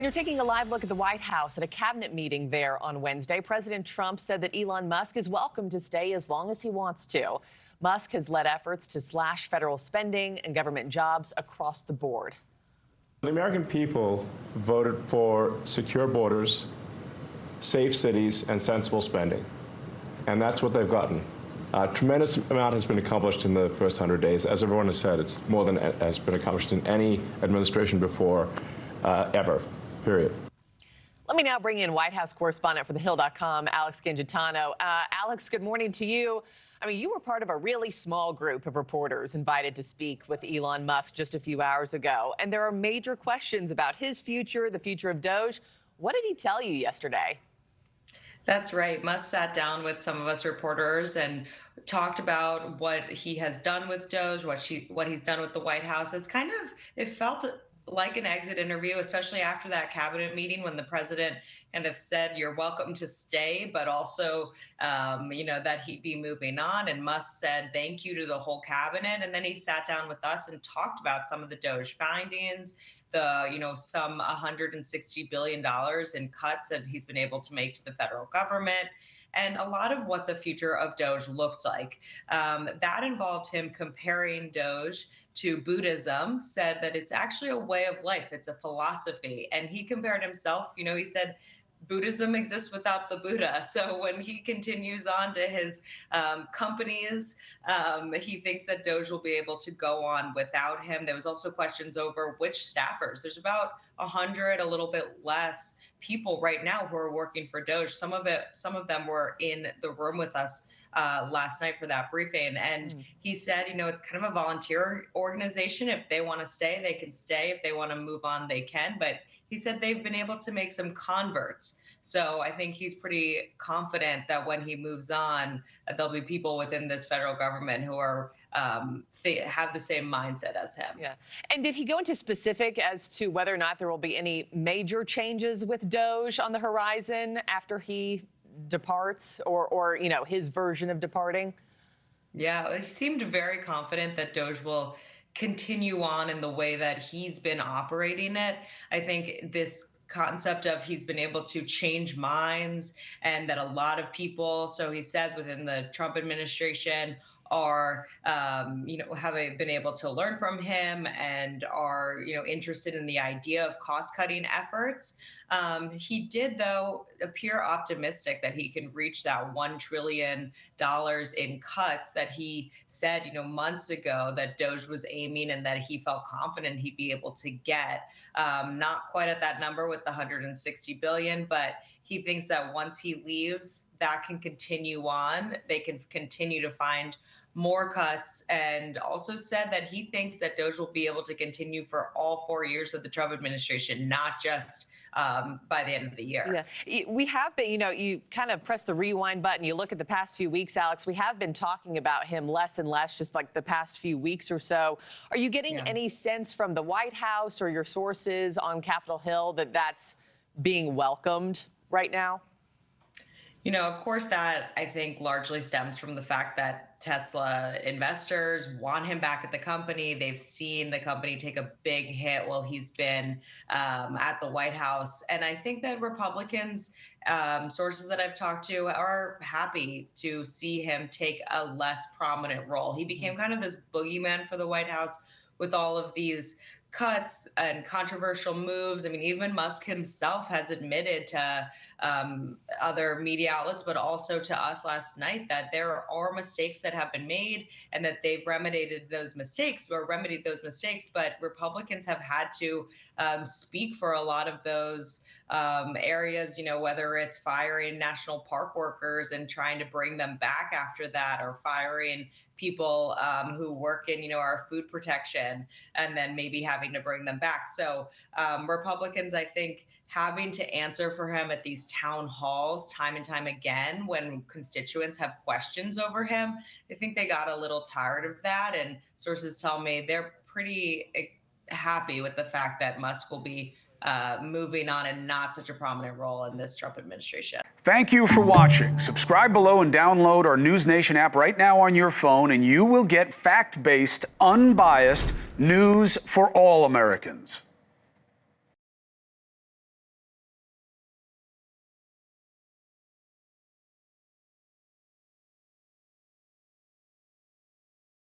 You're taking a live look at the White House at a cabinet meeting there on Wednesday. President Trump said that Elon Musk is welcome to stay as long as he wants to. Musk has led efforts to slash federal spending and government jobs across the board. The American people voted for secure borders, safe cities, and sensible spending. And that's what they've gotten. A tremendous amount has been accomplished in the first 100 days. As everyone has said, it's more than has been accomplished in any administration before, ever. Period. Let me now bring in White House correspondent for thehill.com, Alex Gangitano. Alex, good morning to you. I mean, you were part of a really small group of reporters invited to speak with Elon Musk just a few hours ago. And there are major questions about his future, the future of DOGE. What did he tell you yesterday? That's right. Musk sat down with some of us reporters and talked about what he has done with DOGE, what he's done with the White House. It felt like an exit interview, especially after that cabinet meeting when the president kind of said, you're welcome to stay, but also, that he'd be moving on. And Musk said, thank you to the whole cabinet. And then he sat down with us and talked about some of the DOGE findings, some $160 billion in cuts that he's been able to make to the federal government, and a lot of what the future of DOGE looked like. That involved him comparing DOGE to Buddhism, said that it's actually a way of life, it's a philosophy. And he compared himself, he said, Buddhism exists without the Buddha. So when he continues on to his companies, he thinks that DOGE will be able to go on without him. There was also questions over which staffers. There's about 100, a little bit less people right now who are working for DOGE. Some of them were in the room with us last night for that briefing. And he said, it's kind of a volunteer organization. If they want to stay, they can stay. If they want to move on, they can. But he said they've been able to make some converts. So I think he's pretty confident that when he moves on, there'll be people within this federal government who are have the same mindset as him. Yeah. And did he go into specific as to whether or not there will be any major changes with DOGE on the horizon after he departs, or his version of departing? Yeah, he seemed very confident that DOGE will continue on in the way that he's been operating it. I think this concept of he's been able to change minds, and that a lot of people, so he says, within the Trump administration are, have been able to learn from him and are, interested in the idea of cost-cutting efforts. He did, though, appear optimistic that he can reach that $1 trillion in cuts that he said, months ago that DOGE was aiming, and that he felt confident he'd be able to get. Not quite at that number with the $160 billion, but he thinks that once he leaves, that can continue on. They can continue to find more cuts, and also said that he thinks that DOGE will be able to continue for all 4 years of the Trump administration, not just by the end of the year. Yeah, we have been, you kind of press the rewind button. You look at the past few weeks, Alex, we have been talking about him less and less, just like the past few weeks or so. Are you getting any sense from the White House or your sources on Capitol Hill that that's being welcomed right now? Of course, that I think largely stems from the fact that Tesla investors want him back at the company. They've seen the company take a big hit while he's been at the White House. And I think that Republicans, sources that I've talked to, are happy to see him take a less prominent role. He became kind of this boogeyman for the White House with all of these cuts and controversial moves. I mean, even Musk himself has admitted to other media outlets, but also to us last night, that there are mistakes that have been made and that they've remedied those mistakes. But Republicans have had to speak for a lot of those areas, whether it's firing national park workers and trying to bring them back after that, or firing people who work in, our food protection, and then maybe having to bring them back. So Republicans, I think, having to answer for him at these town halls time and time again when constituents have questions over him, I think they got a little tired of that. And sources tell me they're pretty happy with the fact that Musk will be moving on in not such a prominent role in this Trump administration. Thank you for watching. Subscribe below and download our NewsNation app right now on your phone, and you will get fact-based, unbiased news for all Americans.